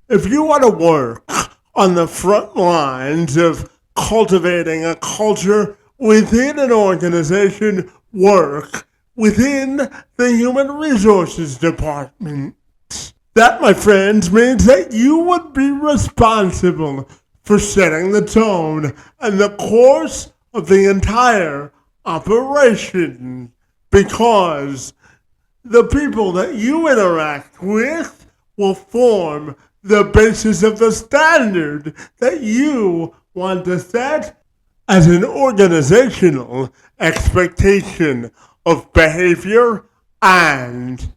If you want to work on the front lines of cultivating a culture within an organization, work within the human resources department. That, my friends, means that you would be responsible for setting the tone and the course of the entire operation, because the people that you interact with will form the basis of the standard that you want to set as an organizational expectation of behavior and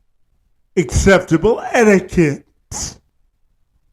acceptable etiquette.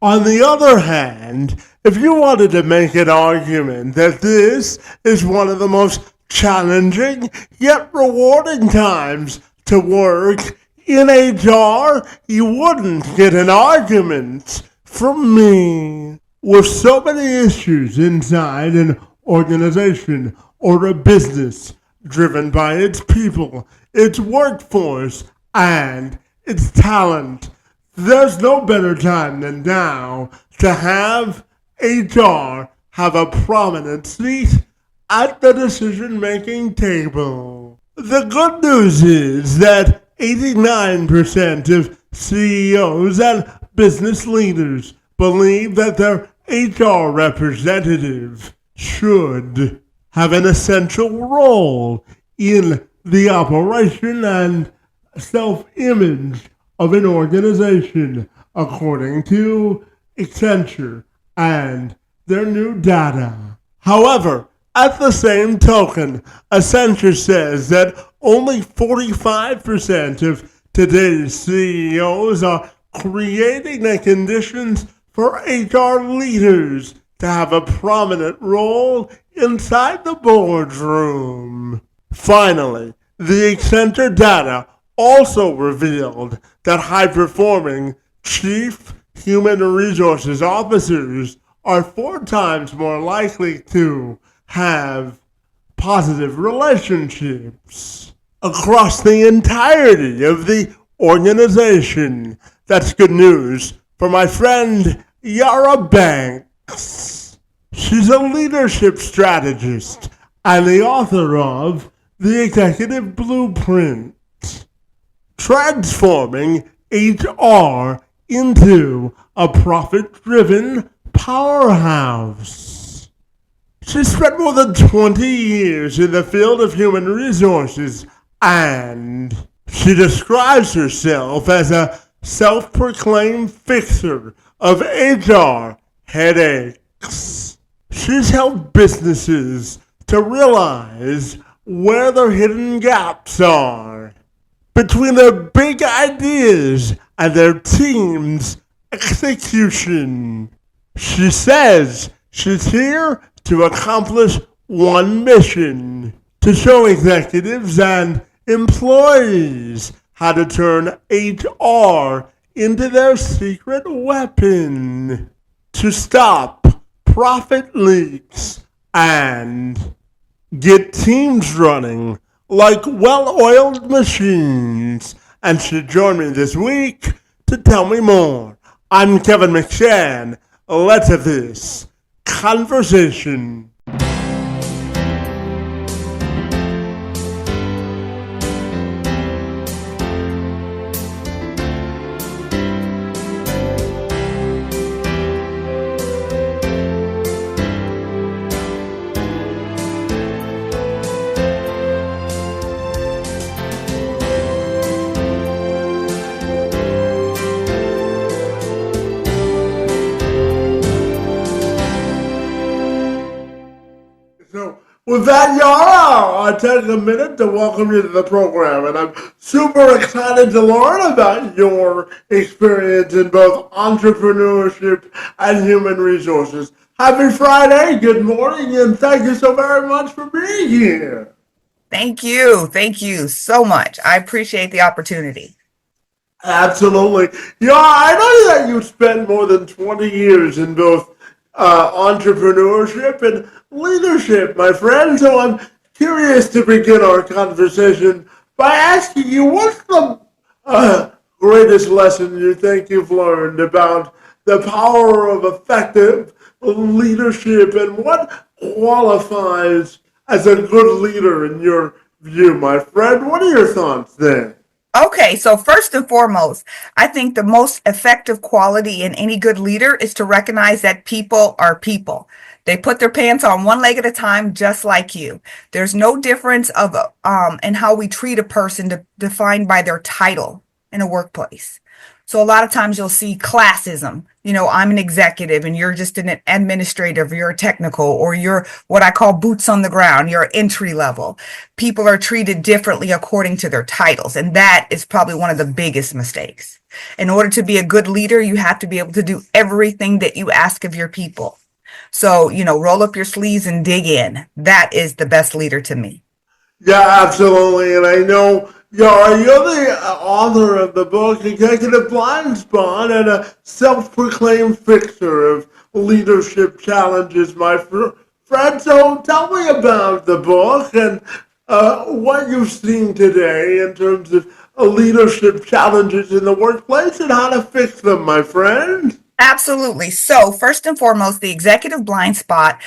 On the other hand, if you wanted to make an argument that this is one of the most challenging yet rewarding times to work in HR, you wouldn't get an argument from me. With so many issues inside an organization or a business driven by its people, its workforce, and its talent, there's no better time than now to have HR have a prominent seat at the decision-making table. The good news is that 89% of CEOs and business leaders believe that their HR representative should have an essential role in the operation and self-image of an organization, according to Accenture and their new data. However, at the same token, Accenture says that only 45% of today's CEOs are creating the conditions for HR leaders to have a prominent role inside the boardroom. Finally, the Accenture data also revealed that high-performing chief human resources officers are 4 times more likely to have positive relationships across the entirety of the organization. That's good news for my friend Yara Banks. She's a leadership strategist and the author of The Executive Blueprint, transforming HR into a profit-driven powerhouse. She spent more than 20 years in the field of human resources, and she describes herself as a self-proclaimed fixer of HR headaches. She's helped businesses to realize where their hidden gaps are between their big ideas and their team's execution. She says she's here to accomplish one mission: to show executives and employees how to turn HR into their secret weapon, to stop profit leaks and get teams running like well-oiled machines. And she joined me this week to tell me more. I'm Kevin McShann. Let's have this conversation. So, with that, Yara, I take a minute to welcome you to the program, and I'm super excited to learn about your experience in both entrepreneurship and human resources. Happy Friday, good morning, and thank you so very much for being here. Thank you. Thank you so much. I appreciate the opportunity. Absolutely. Yeah, I know that you spent more than 20 years in both entrepreneurship and leadership, my friend. So I'm curious to begin our conversation by asking you, what's the greatest lesson you think you've learned about the power of effective leadership and what qualifies as a good leader in your view, my friend? What are your thoughts there? Okay, so first and foremost, I think the most effective quality in any good leader is to recognize that people are people. They put their pants on one leg at a time, just like you. There's no difference of in how we treat a person defined by their title in a workplace. So a lot of times you'll see classism. You know, I'm an executive and you're just an administrative, you're a technical, or you're what I call boots on the ground, you're entry level. People are treated differently according to their titles. And that is probably one of the biggest mistakes. In order to be a good leader, you have to be able to do everything that you ask of your people. So, roll up your sleeves and dig in. That is the best leader to me. Yeah, absolutely. And I know, Yara, you're the author of the book Executive Blind Spot and a self proclaimed fixer of leadership challenges, my friend. So tell me about the book and what you've seen today in terms of leadership challenges in the workplace and how to fix them, my friend. Absolutely. So, first and foremost, the executive blind spot.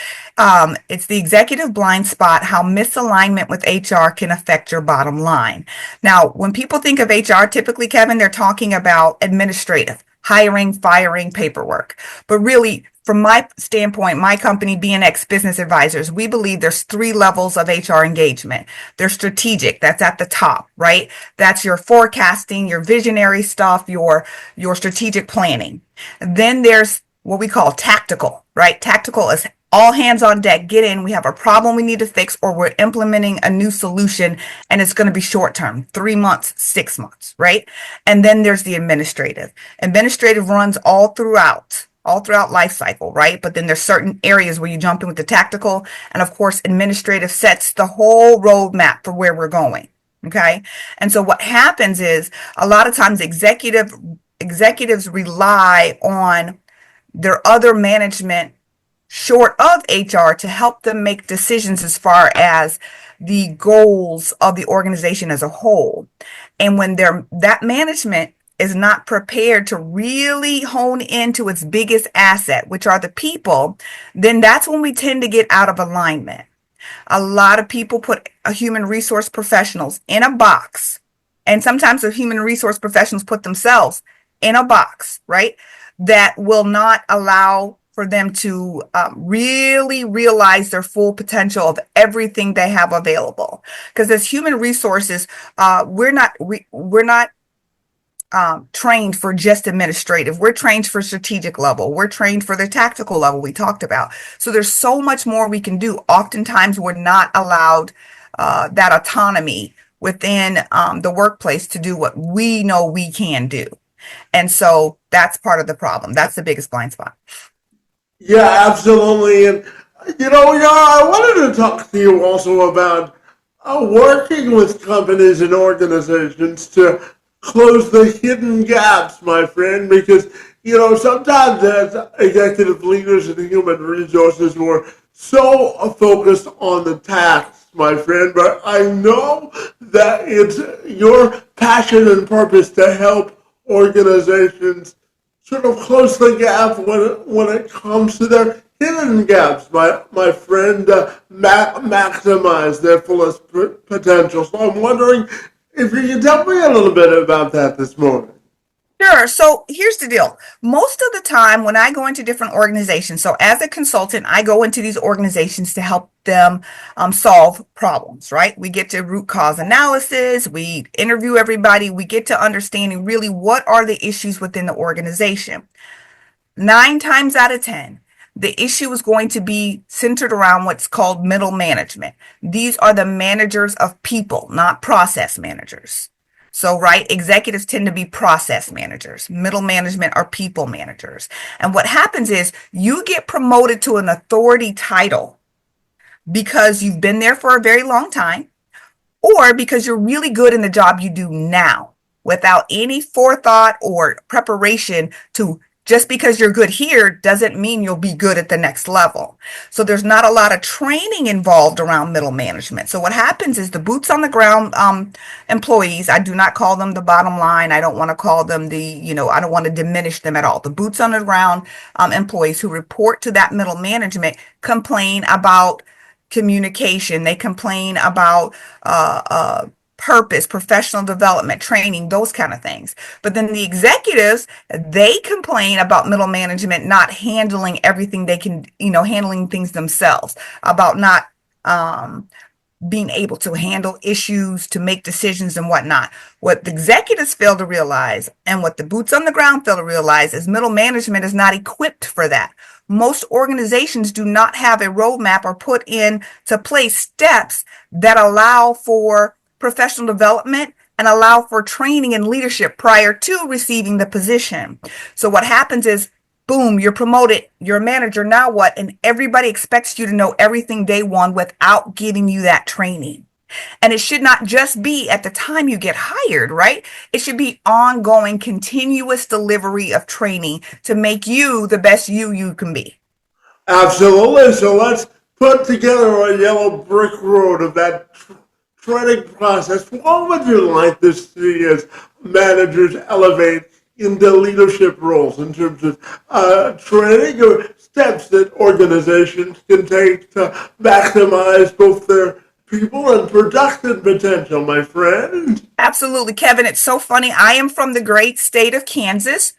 It's the executive blind spot, how misalignment with HR can affect your bottom line. Now, when people think of HR, typically, Kevin, they're talking about administrative, hiring, firing, paperwork. But really, from my standpoint, my company, BNX Business Advisors, we believe there's three levels of HR engagement. There's strategic, that's at the top, right? That's your forecasting, your visionary stuff, your strategic planning. Then there's what we call tactical, right? Tactical is all hands on deck. Get in. We have a problem we need to fix, or we're implementing a new solution and it's going to be short term, 3 months, 6 months, right? And then there's the administrative. Administrative runs all throughout life cycle, right? But then there's certain areas where you jump in with the tactical. And of course, administrative sets the whole roadmap for where we're going. Okay. And so what happens is a lot of times executives rely on their other management short of HR to help them make decisions as far as the goals of the organization as a whole. And when that management is not prepared to really hone into its biggest asset, which are the people, then that's when we tend to get out of alignment. A lot of people put human resource professionals in a box, and sometimes the human resource professionals put themselves in a box, right? That will not allow for them to really realize their full potential of everything they have available. Because as human resources, we're not trained for just administrative. We're trained for strategic level. We're trained for the tactical level we talked about. So there's so much more we can do. Oftentimes we're not allowed that autonomy within the workplace to do what we know we can do. And so that's part of the problem. That's the biggest blind spot. Yeah, absolutely. And, yeah, I wanted to talk to you also about working with companies and organizations to close the hidden gaps, my friend, because, sometimes as executive leaders in human resources, we're so focused on the tasks, my friend, but I know that it's your passion and purpose to help organizations sort of close the gap when it comes to their hidden gaps, my friend, maximize their fullest potential. So I'm wondering if you can tell me a little bit about that this morning. Sure. So here's the deal. Most of the time when I go into different organizations, so as a consultant, I go into these organizations to help them solve problems, right? We get to root cause analysis, we interview everybody, we get to understanding really what are the issues within the organization. 9 times out of 10, the issue is going to be centered around what's called middle management. These are the managers of people, not process managers. So, right, executives tend to be process managers. Middle management are people managers. And what happens is you get promoted to an authority title because you've been there for a very long time, or because you're really good in the job you do now without any forethought or preparation to Just because you're good here doesn't mean you'll be good at the next level. So there's not a lot of training involved around middle management. So what happens is the boots on the ground employees, I do not call them the bottom line. I don't want to call them I don't want to diminish them at all. The boots on the ground employees who report to that middle management complain about communication. They complain about purpose, professional development, training, those kind of things. But then the executives, they complain about middle management not handling everything they can, handling things themselves, about not being able to handle issues, to make decisions and whatnot. What the executives fail to realize and what the boots on the ground fail to realize is middle management is not equipped for that. Most organizations do not have a roadmap or put into place steps that allow for professional development and allow for training and leadership prior to receiving the position. So what happens is, boom, you're promoted, you're a manager, now what? And everybody expects you to know everything day one without giving you that training. And it should not just be at the time you get hired, right? It should be ongoing, continuous delivery of training to make you the best you can be. Absolutely. So let's put together a yellow brick road of that training process. What would you like to see as managers elevate into leadership roles in terms of training or steps that organizations can take to maximize both their people and production potential, my friend? Absolutely, Kevin. It's so funny. I am from the great state of Kansas,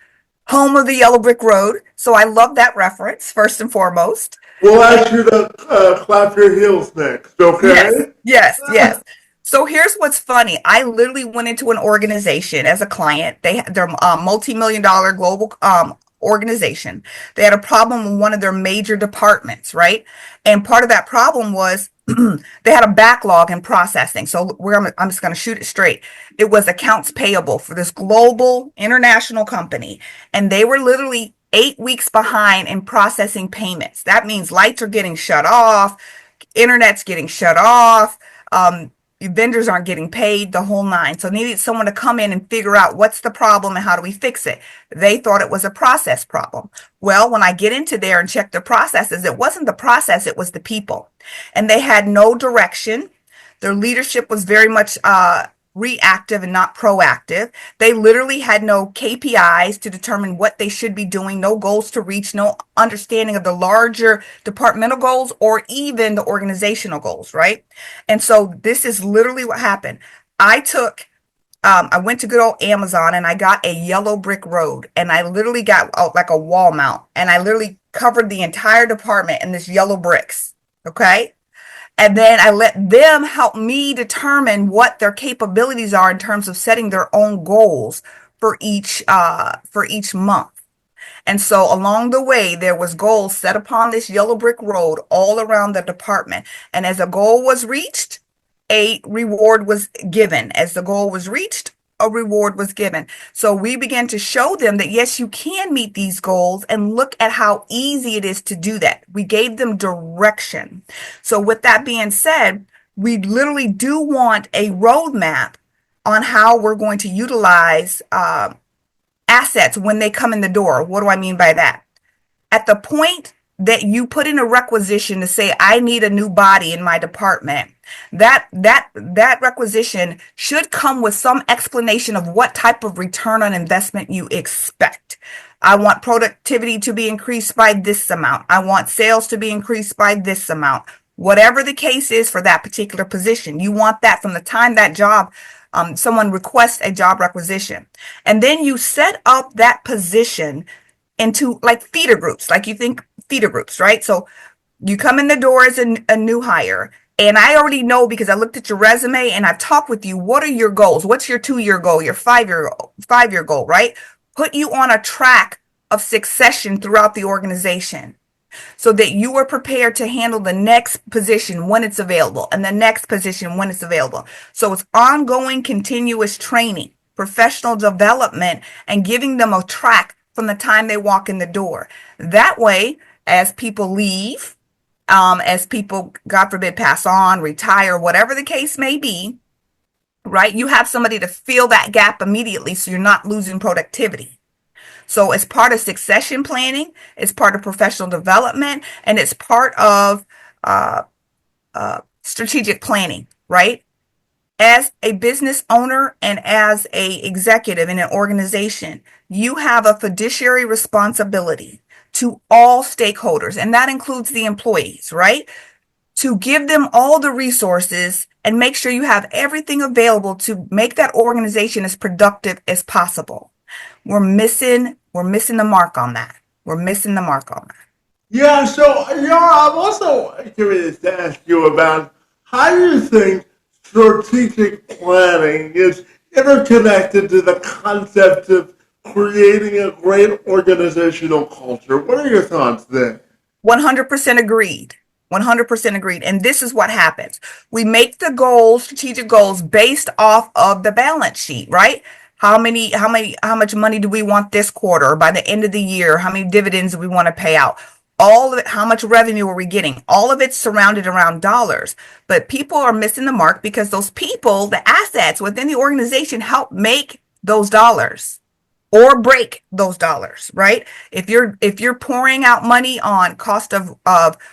home of the yellow brick road. So I love that reference, first and foremost. We'll ask you to clap your heels next, Yes, okay? yes, yes. So here's what's funny. I literally went into an organization as a client. They're a multi-million dollar global organization. They had a problem with one of their major departments, right? And part of that problem was they had a backlog in processing. So I'm just going to shoot it straight. It was accounts payable for this global international company, and they were literally 8 weeks behind in processing payments. That means lights are getting shut off, internet's getting shut off, vendors aren't getting paid, the whole nine. So needed someone to come in and figure out what's the problem and how do we fix it. They thought it was a process problem. Well, when I get into there and check the processes, it wasn't the process, it was the people. And they had no direction. Their leadership was very much reactive and not proactive. They literally had no KPIs to determine what they should be doing, no goals to reach, no understanding of the larger departmental goals or even the organizational goals, right? And so this is literally what happened. I went to good old Amazon and I got a yellow brick road, and I literally got like a wall mount, and I literally covered the entire department in this yellow bricks. Okay. And then I let them help me determine what their capabilities are in terms of setting their own goals for each month. And so along the way, there was goals set upon this yellow brick road all around the department. And as a goal was reached, a reward was given. As the goal was reached, a reward was given. So we began to show them that, yes, you can meet these goals, and look at how easy it is to do that. We gave them direction. So with that being said, we literally do want a roadmap on how we're going to utilize assets when they come in the door. What do I mean by that? At the point that you put in a requisition to say, I need a new body in my department, that requisition should come with some explanation of what type of return on investment you expect. I want productivity to be increased by this amount. I want sales to be increased by this amount. Whatever the case is for that particular position, you want that from the time that job someone requests a job requisition. And then you set up that position into like feeder groups, like you think feeder groups, right? So you come in the door as a new hire, and I already know because I looked at your resume and I've talked with you. What are your goals? What's your 2-year goal, your 5-year goal, right? Put you on a track of succession throughout the organization, so that you are prepared to handle the next position when it's available and the next position when it's available. So it's ongoing, continuous training, professional development, and giving them a track from the time they walk in the door. That way, as people leave, as people, God forbid, pass on, retire, whatever the case may be, right? You have somebody to fill that gap immediately, so you're not losing productivity. So it's part of succession planning, it's part of professional development, and it's part of uh, strategic planning, right? As a business owner and as a executive in an organization, you have a fiduciary responsibility to all stakeholders, and that includes the employees, right? To give them all the resources and make sure you have everything available to make that organization as productive as possible. We're missing the mark on that. We're missing the mark on that. Yeah, so I'm also curious to ask you about how you think strategic planning is interconnected to the concept of creating a great organizational culture. What are your thoughts there? 100% agreed. 100% agreed. And this is what happens. We make the goals, strategic goals based off of the balance sheet, right? How much money do we want this quarter or by the end of the year? How many dividends do we want to pay out? All of it, how much revenue are we getting? All of it's surrounded around dollars. But people are missing the mark because those people, the assets within the organization help make those dollars or break those dollars, right? If you're pouring out money on cost of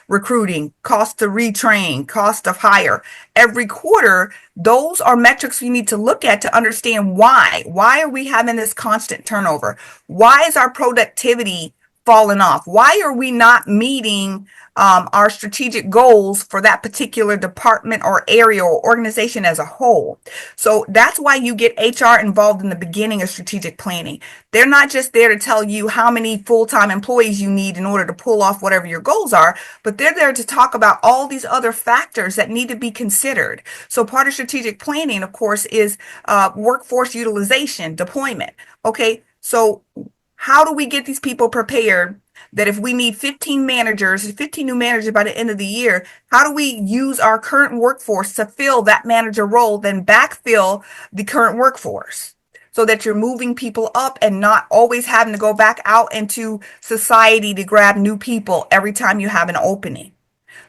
recruiting, cost to retrain, cost of hire every quarter, those are metrics we need to look at to understand why. Why are we having this constant turnover? Why is our productivity falling off? Why are we not meeting our strategic goals for that particular department or area or organization as a whole? So that's why you get HR involved in the beginning of strategic planning. They're not just there to tell you how many full-time employees you need in order to pull off whatever your goals are, but they're there to talk about all these other factors that need to be considered. So part of strategic planning, of course, is workforce utilization, deployment. Okay, so how do we get these people prepared that if we need 15 managers, 15 new managers by the end of the year, how do we use our current workforce to fill that manager role, then backfill the current workforce? So that you're moving people up and not always having to go back out into society to grab new people every time you have an opening.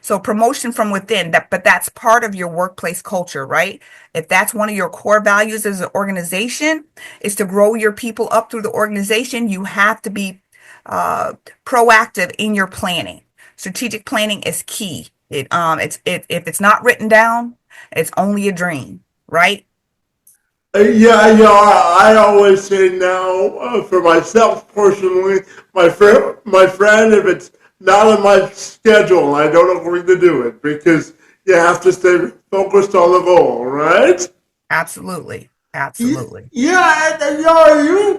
So promotion from within, but that's part of your workplace culture, right? If that's one of your core values as an organization, is to grow your people up through the organization, you have to be proactive in your planning. Strategic planning is key. If it's not written down, it's only a dream, right? Yeah, I always say now, for myself personally, my friend, if it's not on my schedule, I don't agree to do it because you have to stay focused on the goal, right? Absolutely. Absolutely. Yeah, and Yara, you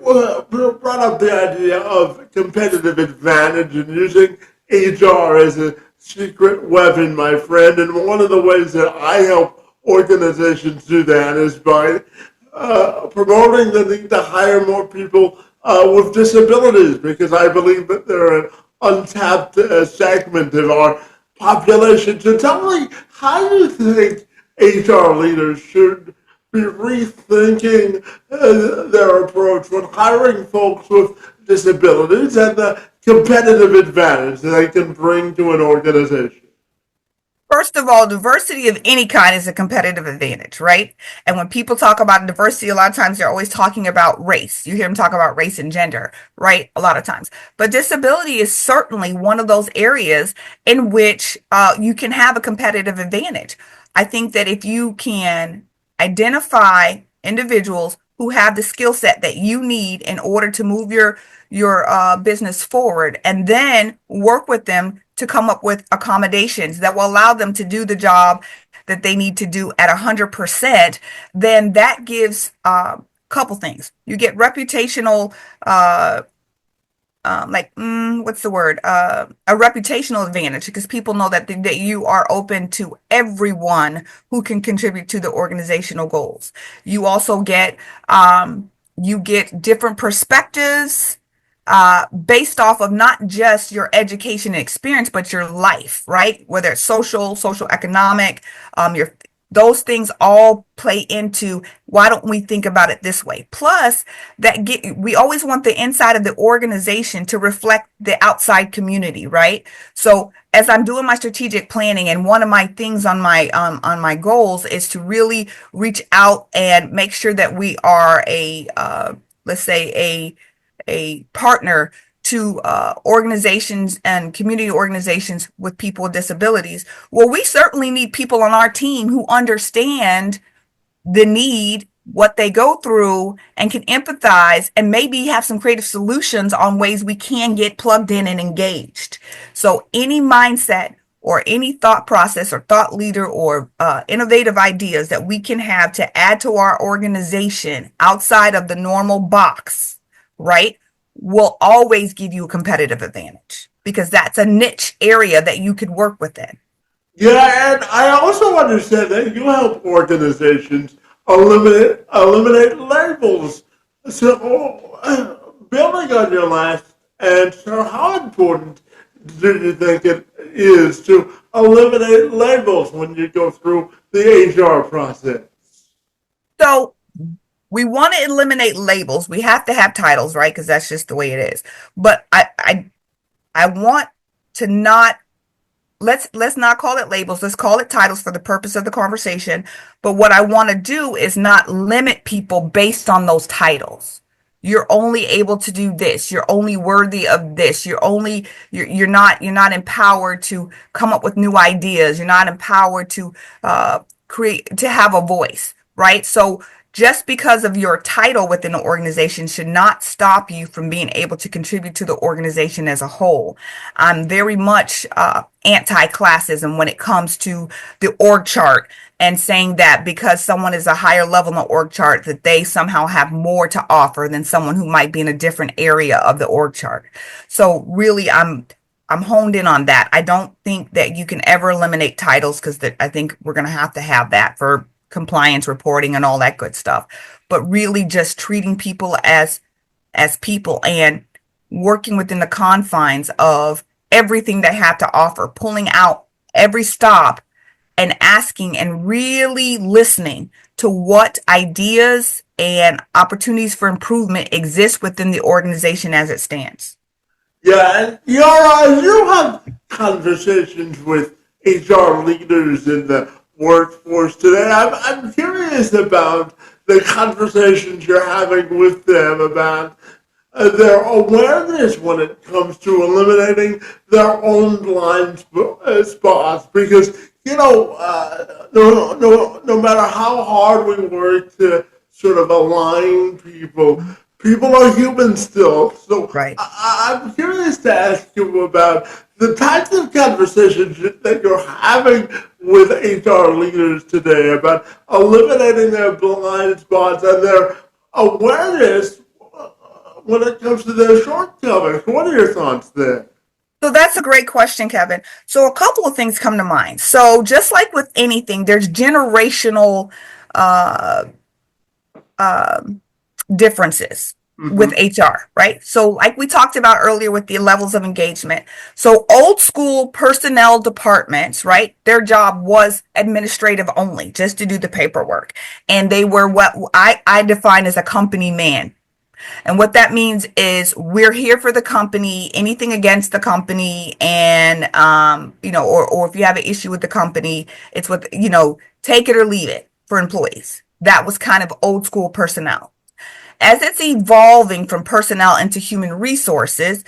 brought up the idea of competitive advantage and using HR as a secret weapon, my friend. And one of the ways that I help organizations do that is by promoting the need to hire more people with disabilities, because I believe that they're an untapped segment of our population. So tell me, how do you think HR leaders should be rethinking their approach when hiring folks with disabilities and the competitive advantage that they can bring to an organization? First of all, diversity of any kind is a competitive advantage, right? And when people talk about diversity, a lot of times they're always talking about race. You hear them talk about race and gender, right? A lot of times. But disability is certainly one of those areas in which you can have a competitive advantage. I think that if you can identify individuals who have the skill set that you need in order to move your business forward, and then work with them to come up with accommodations that will allow them to do the job that they need to do at 100%, then that gives a couple things. You get reputational what's the word? A reputational advantage because people know that you are open to everyone who can contribute to the organizational goals. You also you get different perspectives based off of not just your education and experience, but your life, right? Whether it's social economic, your those things all play into why don't we think about it this way? Plus, we always want the inside of the organization to reflect the outside community, right? So as I'm doing my strategic planning, and one of my things on my goals is to really reach out and make sure that we are let's say a partner to organizations and community organizations with people with disabilities. Well, we certainly need people on our team who understand the need, what they go through, and can empathize and maybe have some creative solutions on ways we can get plugged in and engaged. So, any mindset or any thought process or thought leader or innovative ideas that we can have to add to our organization outside of the normal box, right, will always give you a competitive advantage because that's a niche area that you could work within. Yeah, and I also understand that you help organizations eliminate labels. So, building on your last answer, how important do you think it is to eliminate labels when you go through the HR process? So, we want to eliminate labels. We have to have titles, right? Because that's just the way it is. But I want to not let's not call it labels. Let's call it titles for the purpose of the conversation. But what I want to do is not limit people based on those titles. You're only able to do this. You're only worthy of this. You're not empowered to come up with new ideas. You're not empowered to create to have a voice, right? So just because of your title within the organization should not stop you from being able to contribute to the organization as a whole. I'm very much anti-classism when it comes to the org chart and saying that because someone is a higher level in the org chart that they somehow have more to offer than someone who might be in a different area of the org chart. So really I'm honed in on that. I don't think that you can ever eliminate titles because I think we're going to have that for compliance reporting and all that good stuff. But really just treating people as people and working within the confines of everything they have to offer, pulling out every stop and asking and really listening to what ideas and opportunities for improvement exist within the organization as it stands. Yeah, and Yara, you have conversations with HR leaders in the workforce today. I'm curious about the conversations you're having with them about their awareness when it comes to eliminating their own spots. Because, no matter how hard we work to sort of align people, people are human still. So Right. I'm curious to ask you about the types of conversations that you're having with HR leaders today about eliminating their blind spots and their awareness when it comes to their shortcomings. What are your thoughts there? So that's a great question, Kevin. So a couple of things come to mind. So just like with anything, there's generational uh, differences with Mm-hmm. HR, right? So like we talked about earlier with the levels of engagement. So old school personnel departments, right? Their job was administrative only, just to do the paperwork. And they were what I define as a company man. And what that means is we're here for the company, anything against the company, and or if you have an issue with the company, it's with, take it or leave it for employees. That was kind of old school personnel. As it's evolving from personnel into human resources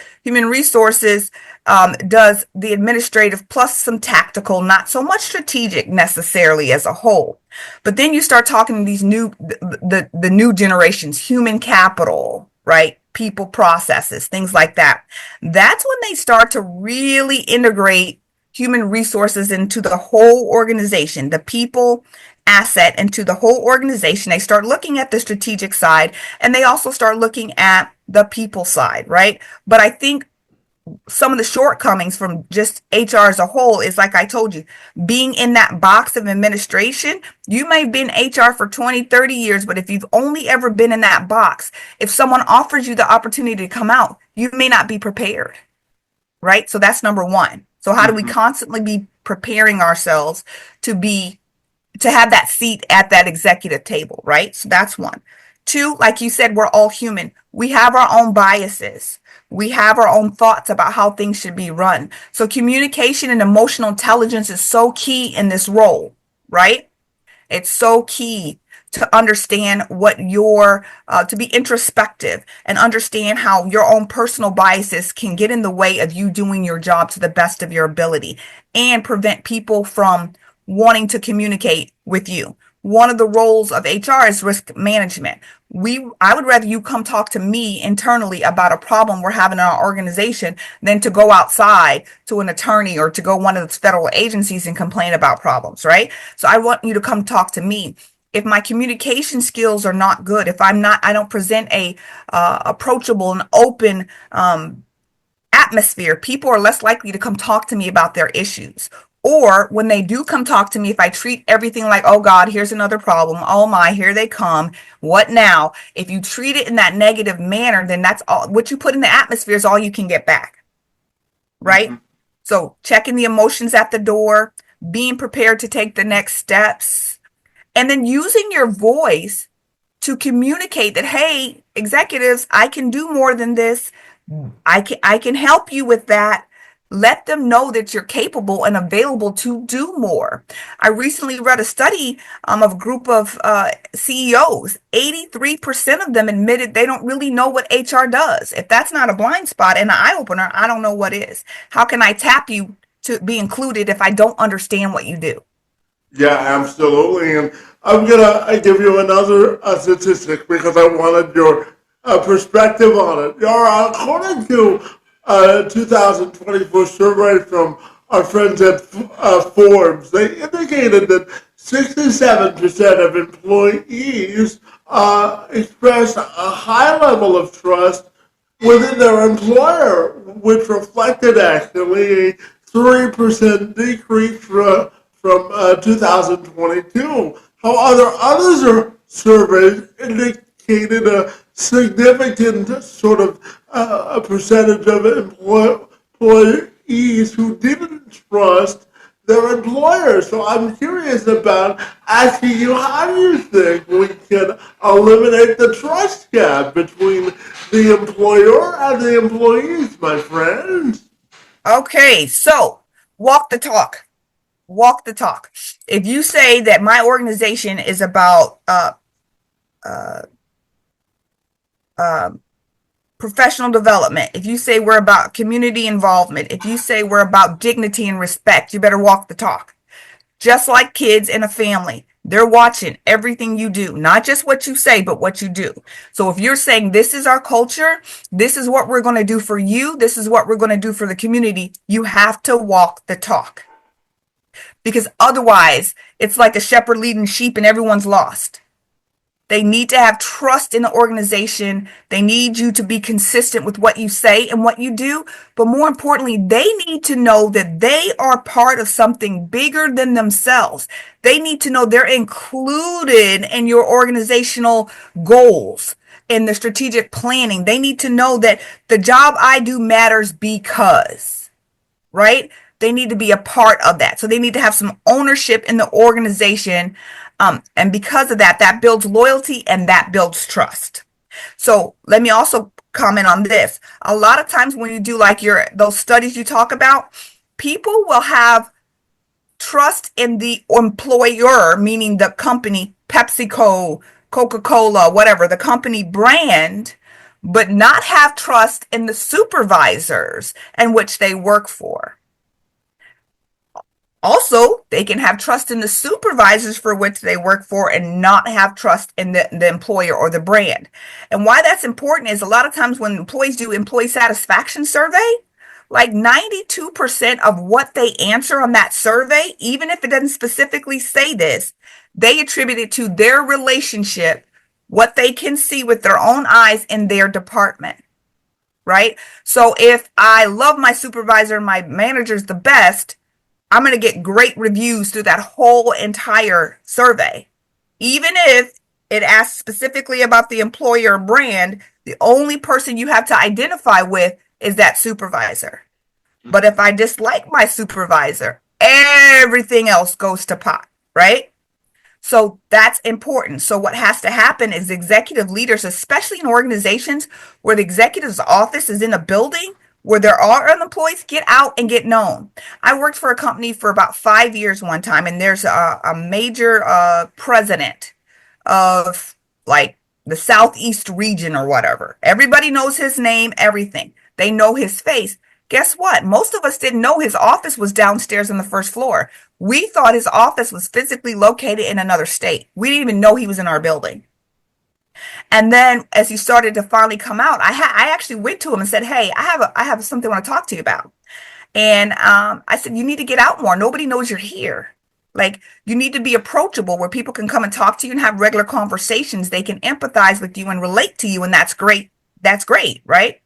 does the administrative plus some tactical, not so much strategic necessarily as a whole. But then you start talking to these the new generations, human capital, right? People, processes, things like that. That's when they start to really integrate human resources into the whole organization, the people asset into the whole organization. They start looking at the strategic side and they also start looking at the people side, right? But I think some of the shortcomings from just HR as a whole is, like I told you, being in that box of administration. You may have been HR for 20, 30 years, but if you've only ever been in that box, if someone offers you the opportunity to come out, you may not be prepared, right? So that's number one. So how do we Mm-hmm. constantly be preparing ourselves to have that seat at that executive table, right? So that's one. Two, like you said, we're all human. We have our own biases. We have our own thoughts about how things should be run. So communication and emotional intelligence is so key in this role, right? It's so key to understand what your to be introspective and understand how your own personal biases can get in the way of you doing your job to the best of your ability and prevent people from wanting to communicate with you. One of the roles of HR is risk management. I would rather you come talk to me internally about a problem we're having in our organization than to go outside to an attorney or to go one of those federal agencies and complain about problems, right? So I want you to come talk to me. If my communication skills are not good, if I don't present a approachable and open atmosphere, people are less likely to come talk to me about their issues. Or when they do come talk to me, if I treat everything like, oh God, here's another problem. Oh my, here they come. What now? If you treat it in that negative manner, then that's all what you put in the atmosphere is all you can get back. Right? Mm-hmm. So checking the emotions at the door, being prepared to take the next steps, and then using your voice to communicate that, hey, executives, I can do more than this. I can help you with that. Let them know that you're capable and available to do more. I recently read a study of a group of CEOs. 83% of them admitted they don't really know what HR does. If that's not a blind spot and an eye opener, I don't know what is. How can I tap you to be included if I don't understand what you do? Yeah, absolutely. And I'm gonna give you another statistic because I wanted your perspective on it. Yara, according to a 2024 survey from our friends at Forbes, they indicated that 67% of employees expressed a high level of trust within their employer, which reflected actually a 3% decrease from 2022. However, other surveys indicated a significant sort of a percentage of employees who didn't trust their employers. So I'm curious about asking you, how do you think we can eliminate the trust gap between the employer and the employees, my friend? Okay, so walk the talk. Walk the talk. If you say that my organization is about uh, um, professional development, if you say we're about community involvement, if you say we're about dignity and respect, you better walk the talk. Just like kids in a family, they're watching everything you do, not just what you say, but what you do. So if you're saying this is our culture, this is what we're going to do for you, this is what we're going to do for the community, you have to walk the talk. Because otherwise, it's like a shepherd leading sheep and everyone's lost. They need to have trust in the organization. They need you to be consistent with what you say and what you do. But more importantly, they need to know that they are part of something bigger than themselves. They need to know they're included in your organizational goals and the strategic planning. They need to know that the job I do matters because, right? They need to be a part of that. So they need to have some ownership in the organization. And because of that, that builds loyalty and that builds trust. So let me also comment on this. A lot of times when you do like those studies you talk about, people will have trust in the employer, meaning the company, PepsiCo, Coca-Cola, whatever, the company brand, but not have trust in the supervisors in which they work for. Also, they can have trust in the supervisors for which they work for and not have trust in the employer or the brand. And why that's important is a lot of times when employees do employee satisfaction survey, like 92% of what they answer on that survey, even if it doesn't specifically say this, they attribute it to their relationship, what they can see with their own eyes in their department. Right? So if I love my supervisor and my manager's the best, I'm going to get great reviews through that whole entire survey. Even if it asks specifically about the employer brand, the only person you have to identify with is that supervisor. But if I dislike my supervisor, everything else goes to pot, right? So that's important. So what has to happen is executive leaders, especially in organizations where the executive's office is in a building where there are employees, get out and get known. I worked for a company for about 5 years one time, and there's a major president of like the Southeast region or whatever. Everybody knows his name, everything. They know his face. Guess what? Most of us didn't know his office was downstairs on the first floor. We thought his office was physically located in another state. We didn't even know he was in our building. And then as he started to finally come out, I actually went to him and said, "Hey, I have something I want to talk to you about." And I said, "You need to get out more. Nobody knows you're here. Like, you need to be approachable where people can come and talk to you and have regular conversations. They can empathize with you and relate to you. And that's great. That's great, right?"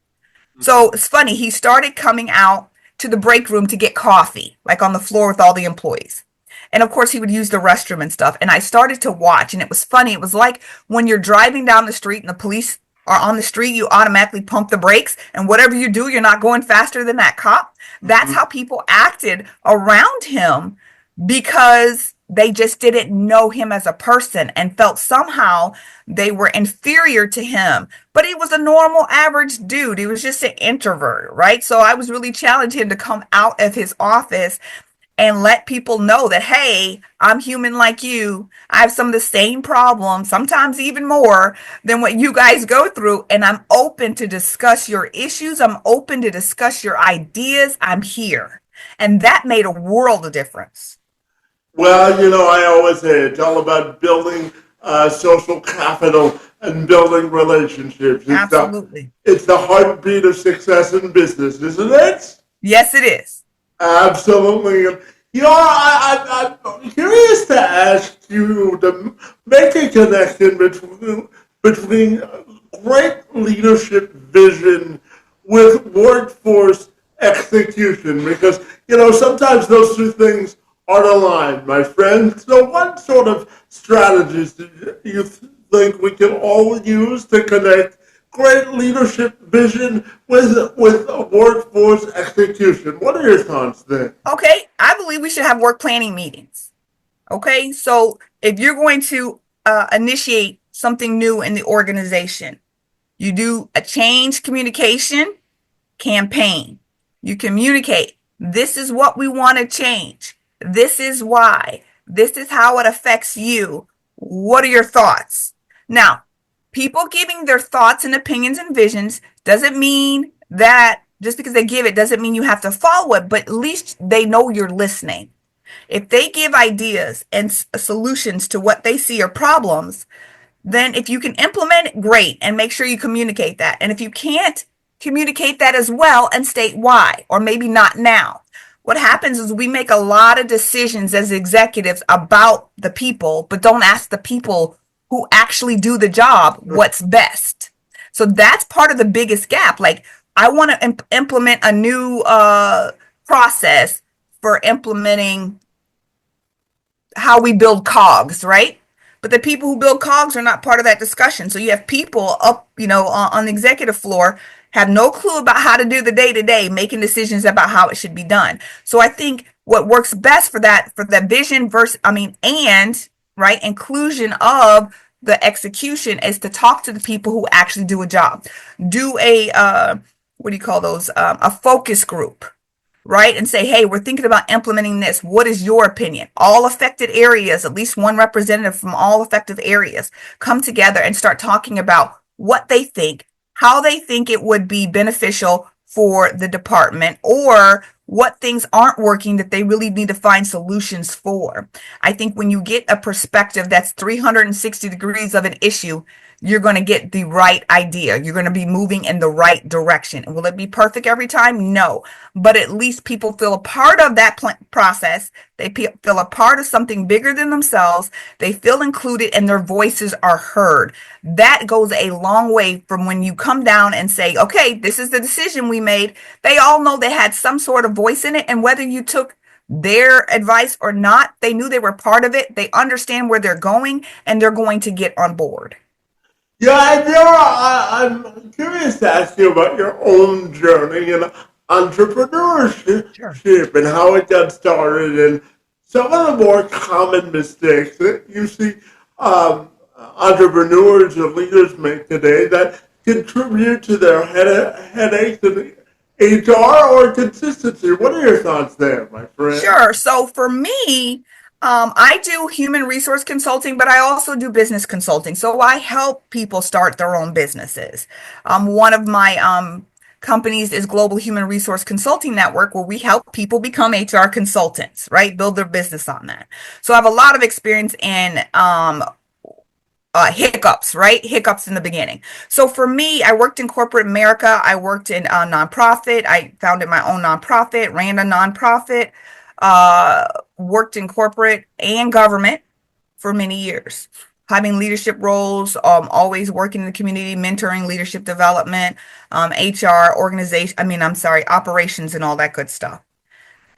So it's funny. He started coming out to the break room to get coffee, like on the floor with all the employees. And of course, he would use the restroom and stuff. And I started to watch, and it was funny. It was like when you're driving down the street and the police are on the street, you automatically pump the brakes. And whatever you do, you're not going faster than that cop. That's Mhm. how people acted around him because they just didn't know him as a person and felt somehow they were inferior to him. But he was a normal, average dude. He was just an introvert, right? So I was really challenging him to come out of his office and let people know that, hey, I'm human like you. I have some of the same problems, sometimes even more than what you guys go through. And I'm open to discuss your issues. I'm open to discuss your ideas. I'm here. And that made a world of difference. Well, I always say it's all about building social capital and building relationships. Absolutely. It's the heartbeat of success in business, isn't it? Yes, it is. Absolutely. I'm curious to ask you to make a connection between great leadership vision with workforce execution, because sometimes those two things aren't aligned, my friend. So, what sort of strategies do you think we can all use to connect great leadership vision with workforce execution? What are your thoughts there? Okay. I believe we should have work planning meetings. Okay. So if you're going to initiate something new in the organization, you do a change communication campaign. You communicate. This is what we want to change. This is why. This is how it affects you. What are your thoughts? Now, people giving their thoughts and opinions and visions doesn't mean that just because they give it doesn't mean you have to follow it, but at least they know you're listening. If they give ideas and solutions to what they see are problems, then if you can implement it, great, and make sure you communicate that. And if you can't, communicate that as well and state why, or maybe not now. What happens is we make a lot of decisions as executives about the people, but don't ask the people who actually do the job what's best. So that's part of the biggest gap. Like, I want to implement a new process for implementing how we build cogs, right? But the people who build cogs are not part of that discussion. So you have people up, on the executive floor have no clue about how to do the day to day, making decisions about how it should be done. So I think what works best for that vision versus, and right inclusion of the execution is to talk to the people who actually do a job. Do a what do you call those? A focus group, right? And say, hey, we're thinking about implementing this. What is your opinion? All affected areas, at least one representative from all affected areas, come together and start talking about what they think, how they think it would be beneficial for the department, or what things aren't working that they really need to find solutions for. I think when you get a perspective that's 360 degrees of an issue, you're going to get the right idea. You're going to be moving in the right direction. Will it be perfect every time? No. But at least people feel a part of that process. They feel a part of something bigger than themselves. They feel included and their voices are heard. That goes a long way from when you come down and say, okay, this is the decision we made. They all know they had some sort of voice in it. And whether you took their advice or not, they knew they were part of it. They understand where they're going and they're going to get on board. Yeah, and I'm curious to ask you about your own journey in entrepreneurship Sure. and how it got started, and some of the more common mistakes that you see entrepreneurs or leaders make today that contribute to their headaches and HR or consistency. What are your thoughts there, my friend? Sure. So for me, I do human resource consulting, but I also do business consulting. So I help people start their own businesses. One of my companies is Global Human Resource Consulting Network, where we help people become HR consultants, right? Build their business on that. So I have a lot of experience in hiccups, right? Hiccups in the beginning. So for me, I worked in corporate America. I worked in a nonprofit. I founded my own nonprofit, ran a nonprofit, worked in corporate and government for many years, having leadership roles, always working in the community, mentoring, leadership development, HR, organization. I'm sorry, operations and all that good stuff.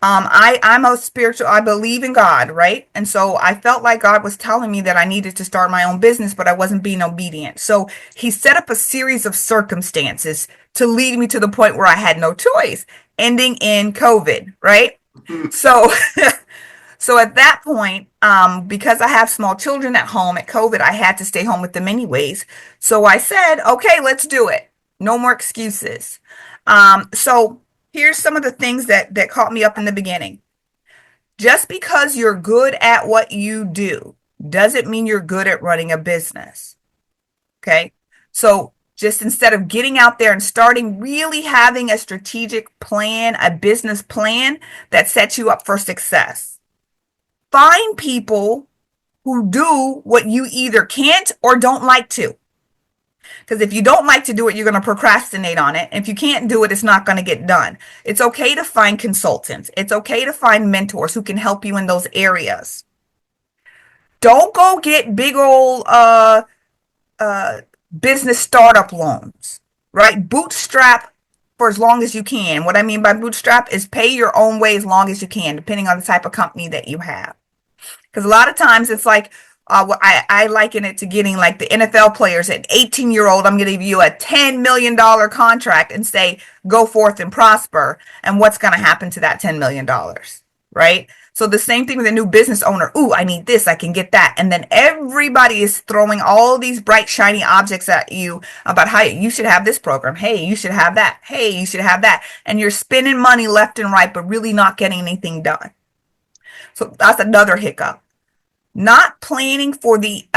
I'm a spiritual, I believe in God, right? And so I felt like God was telling me that I needed to start my own business, but I wasn't being obedient. So he set up a series of circumstances to lead me to the point where I had no choice, ending in COVID, right? So, so at that point, because I have small children at home at COVID, I had to stay home with them anyways. So I said, okay, let's do it. No more excuses. So here's some of the things that caught me up in the beginning. Just because you're good at what you do doesn't mean you're good at running a business. Okay. So just instead of getting out there and starting, really having a strategic plan, a business plan that sets you up for success. Find people who do what you either can't or don't like to. Because if you don't like to do it, you're going to procrastinate on it. And if you can't do it, it's not going to get done. It's okay to find consultants. It's okay to find mentors who can help you in those areas. Don't go get big old business startup loans, right? Bootstrap for as long as you can. What I mean by bootstrap is pay your own way as long as you can, depending on the type of company that you have. Because a lot of times it's like, I liken it to getting like the NFL players at 18-year-old. I'm going to give you a $10 million contract and say, go forth and prosper. And what's going to happen to that $10 million, right? So the same thing with a new business owner. Ooh, I need this. I can get that. And then everybody is throwing all these bright, shiny objects at you about how you should have this program. Hey, you should have that. Hey, you should have that. And you're spending money left and right, but really not getting anything done. So that's another hiccup. Not planning for the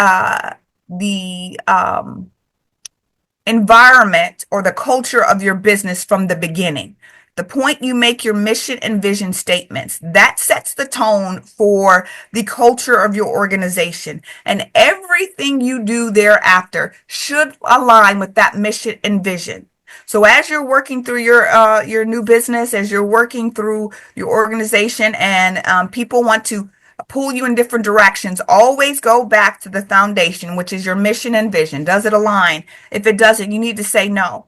environment or the culture of your business from the beginning. The point you make your mission and vision statements, that sets the tone for the culture of your organization. And everything you do thereafter should align with that mission and vision. So as you're working through your new business, as you're working through your organization, and people want to pull you in different directions, always go back to the foundation, which is your mission and vision. Does it align? If it doesn't, you need to say no.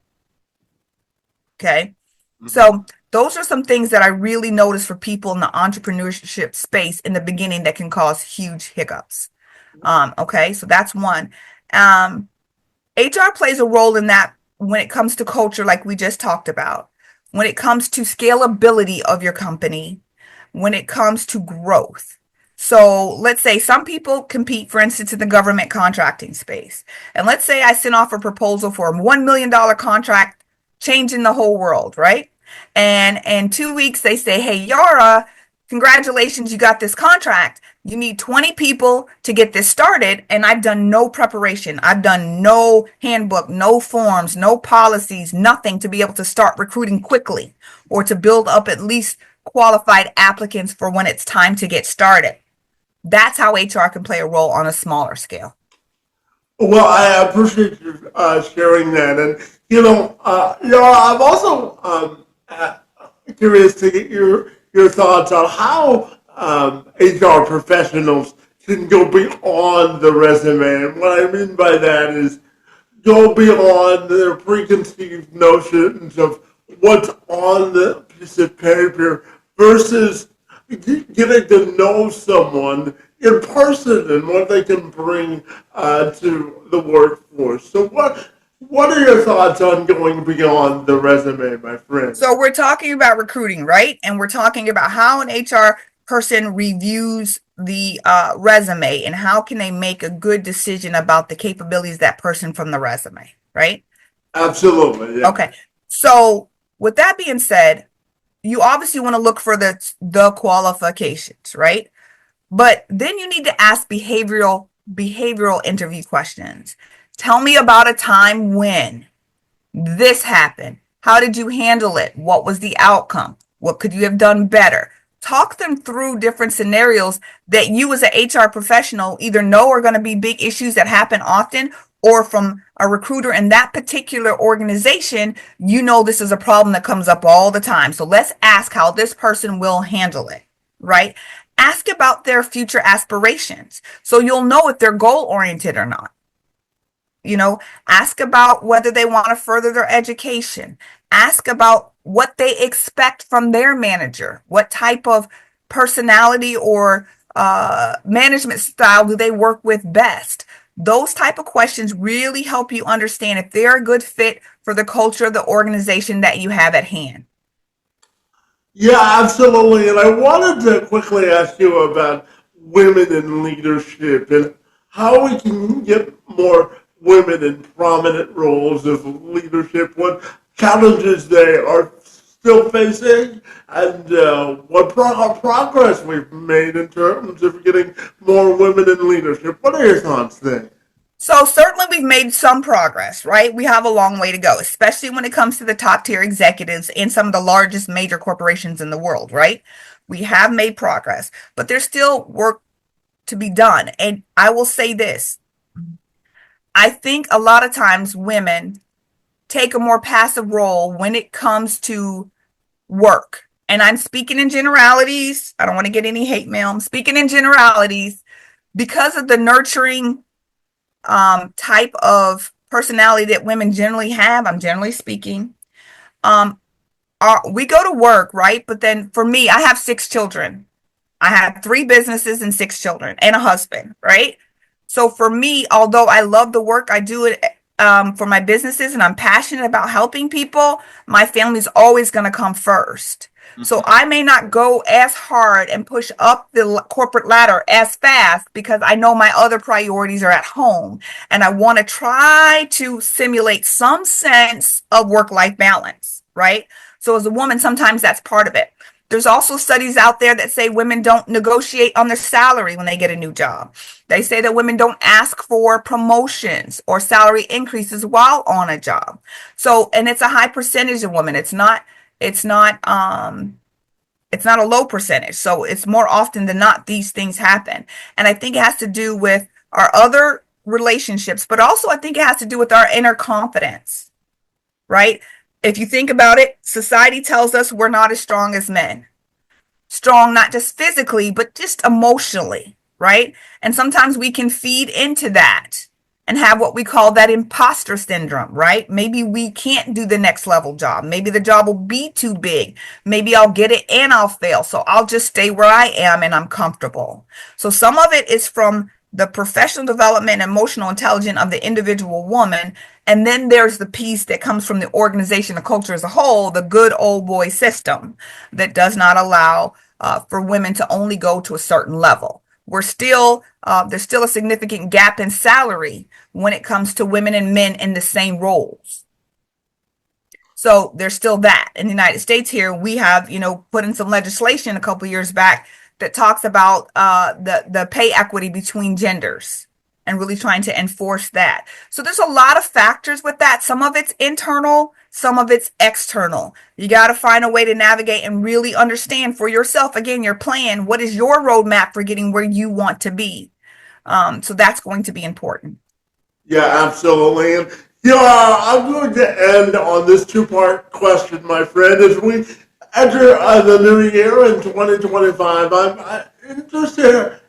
Okay. Mm-hmm. So those are some things that I really notice for people in the entrepreneurship space in the beginning that can cause huge hiccups. Okay. So that's one. HR plays a role in that when it comes to culture, like we just talked about, when it comes to scalability of your company, when it comes to growth. So let's say some people compete, for instance, in the government contracting space. And let's say I send off a proposal for a $1 million contract, changing the whole world, right? And in 2 weeks, they say, hey, Yara, congratulations, you got this contract. You need 20 people to get this started. And I've done no preparation. I've done no handbook, no forms, no policies, nothing to be able to start recruiting quickly or to build up at least qualified applicants for when it's time to get started. That's how HR can play a role on a smaller scale. Well, I appreciate you sharing that. And, I'm also curious to get your thoughts on how HR professionals can go beyond the resume. And what I mean by that is go beyond their preconceived notions of what's on the piece of paper versus getting to know someone in person and what they can bring to the workforce. So what are your thoughts on going beyond the resume, my friend? So we're talking about recruiting, right? And we're talking about how an HR person reviews the resume and how can they make a good decision about the capabilities of that person from the resume, right? Absolutely. Yeah. Okay. So with that being said, you obviously want to look for the qualifications, right? But then you need to ask behavioral interview questions. Tell me about a time when this happened. How did you handle it? What was the outcome? What could you have done better? Talk them through different scenarios that you as an HR professional either know are going to be big issues that happen often, or from a recruiter in that particular organization, you know this is a problem that comes up all the time. So let's ask how this person will handle it, right? Ask about their future aspirations so you'll know if they're goal oriented or not. You know, ask about whether they want to further their education. Ask about what they expect from their manager. What type of personality or management style do they work with best? Those type of questions really help you understand if they're a good fit for the culture of the organization that you have at hand. Yeah, absolutely. And I wanted to quickly ask you about women in leadership and how we can get more women in prominent roles of leadership, what challenges they are still facing, and what progress we've made in terms of getting more women in leadership. What are your thoughts there? So certainly we've made some progress, right? We have a long way to go, especially when it comes to the top tier executives in some of the largest major corporations in the world, right? We have made progress, but there's still work to be done. And I will say this, I think a lot of times women take a more passive role when it comes to work. And I'm speaking in generalities. I don't want to get any hate mail. I'm speaking in generalities because of the nurturing type of personality that women generally have. I'm generally speaking. Um, we go to work, right? But then for me, I have 6 children. I have 3 businesses and 6 children and a husband, right? So for me, although I love the work I do it for my businesses and I'm passionate about helping people, my family's always going to come first. So I may not go as hard and push up the corporate ladder as fast because I know my other priorities are at home and I want to try to simulate some sense of work-life balance, right? So as a woman, sometimes that's part of it. There's also studies out there that say women don't negotiate on their salary when they get a new job. They say that women don't ask for promotions or salary increases while on a job. So, and it's a high percentage of women. It's not, it's not a low percentage. So it's more often than not, these things happen. And I think it has to do with our other relationships, but also I think it has to do with our inner confidence, right? If you think about it, society tells us we're not as strong as men. Strong, not just physically, but just emotionally, right? And sometimes we can feed into that and have what we call that imposter syndrome, right? Maybe we can't do the next level job. Maybe the job will be too big. Maybe I'll get it and I'll fail. So I'll just stay where I am and I'm comfortable. So some of it is from the professional development and emotional intelligence of the individual woman. And then there's the piece that comes from the organization, the culture as a whole, the good old boy system that does not allow for women to only go to a certain level. There's still a significant gap in salary when it comes to women and men in the same roles. So there's still that. In the United States here, we have, put in some legislation a couple of years back that talks about the pay equity between genders and really trying to enforce that. So there's a lot of factors with that. Some of it's internal, some of it's external. You got to find a way to navigate and really understand for yourself, again, your plan. What is your roadmap for getting where you want to be? So that's going to be important. Yeah, absolutely. And yeah, I'm going to end on this two-part question, my friend. As we enter the new year in 2025, I'm interested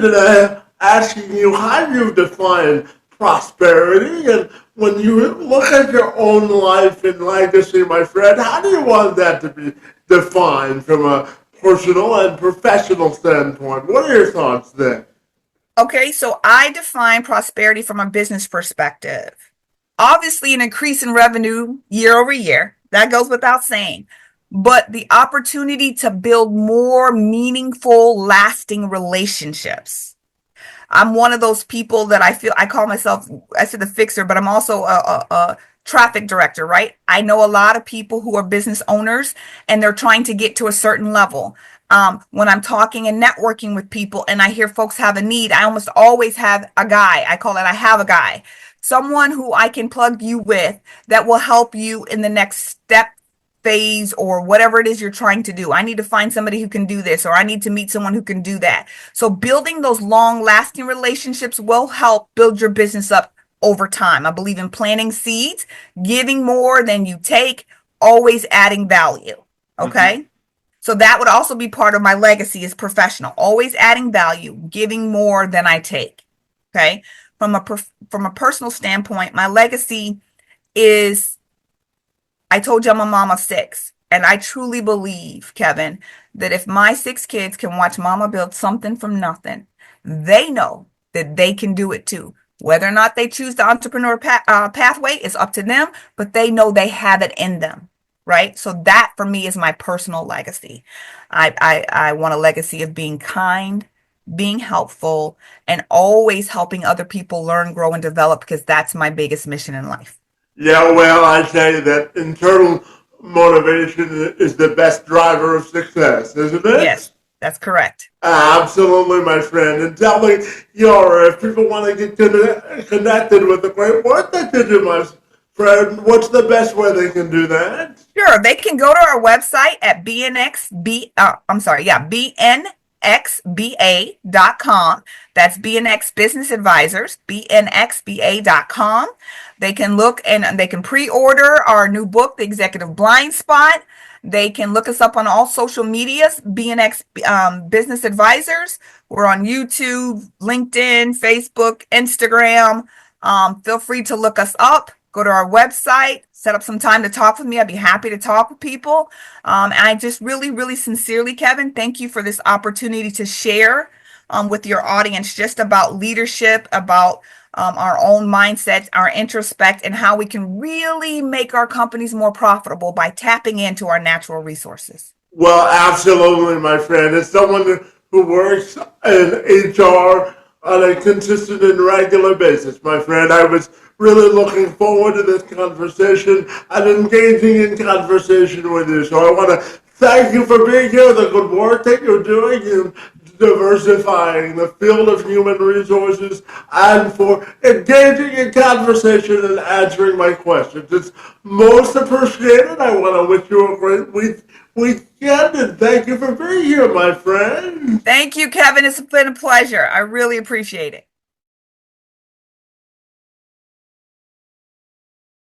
in asking you how you define prosperity, and when you look at your own life and legacy, my friend, how do you want that to be defined from a personal and professional standpoint? What are your thoughts there? Okay, so I define prosperity from a business perspective. Obviously, an increase in revenue year over year, that goes without saying. But the opportunity to build more meaningful, lasting relationships. I'm one of those people that I call myself, I said the fixer, but I'm also a traffic director, right? I know a lot of people who are business owners and they're trying to get to a certain level. When I'm talking and networking with people and I hear folks have a need, I almost always have a guy. I call it I have a guy, someone who I can plug you with that will help you in the next step, phase, or whatever it is you're trying to do. I need to find somebody who can do this, or I need to meet someone who can do that. So building those long lasting relationships will help build your business up over time. I believe in planting seeds, giving more than you take, always adding value. Mhm. Okay. So that would also be part of my legacy is professional, always adding value, giving more than I take. Okay. From a personal standpoint, my legacy is, I told you I'm a mom of six. And I truly believe, Kevin, that if my six kids can watch mama build something from nothing, they know that they can do it too. Whether or not they choose the entrepreneur pathway is up to them, but they know they have it in them, right? So that for me is my personal legacy. I want a legacy of being kind, being helpful, and always helping other people learn, grow, and develop because that's my biggest mission in life. Yeah, well, I say that internal motivation is the best driver of success, isn't Yes, it? that's correct. Absolutely, my friend. And tell me, Yara, if people want to get connected with the great work that you do, my friend, what's the best way they can do that? Sure, they can go to our website at bnxb. I'm sorry, yeah, bnxba.com. That's BNX Business Advisors, bnxba.com. They can look and they can pre-order our new book, The Executive Blind Spot. They can look us up on all social medias, BNX Business Advisors. We're on YouTube, LinkedIn, Facebook, Instagram. Feel free to look us up. Go to our website, set up some time to talk with me. I'd be happy to talk with people. And I just really, really sincerely, Kevin, thank you for this opportunity to share with your audience just about leadership, about our own mindsets, our introspect, and how we can really make our companies more profitable by tapping into our natural resources. Well, absolutely, my friend. As someone who works in HR on a consistent and regular basis, my friend, I was really looking forward to this conversation and engaging in conversation with you. So I want to thank you for being here, the good work that you're doing in diversifying the field of human resources, and for engaging in conversation and answering my questions. It's most appreciated. I want to wish you a great weekend, and thank you for being here, my friend. Thank you, Kevin. It's been a pleasure. I really appreciate it.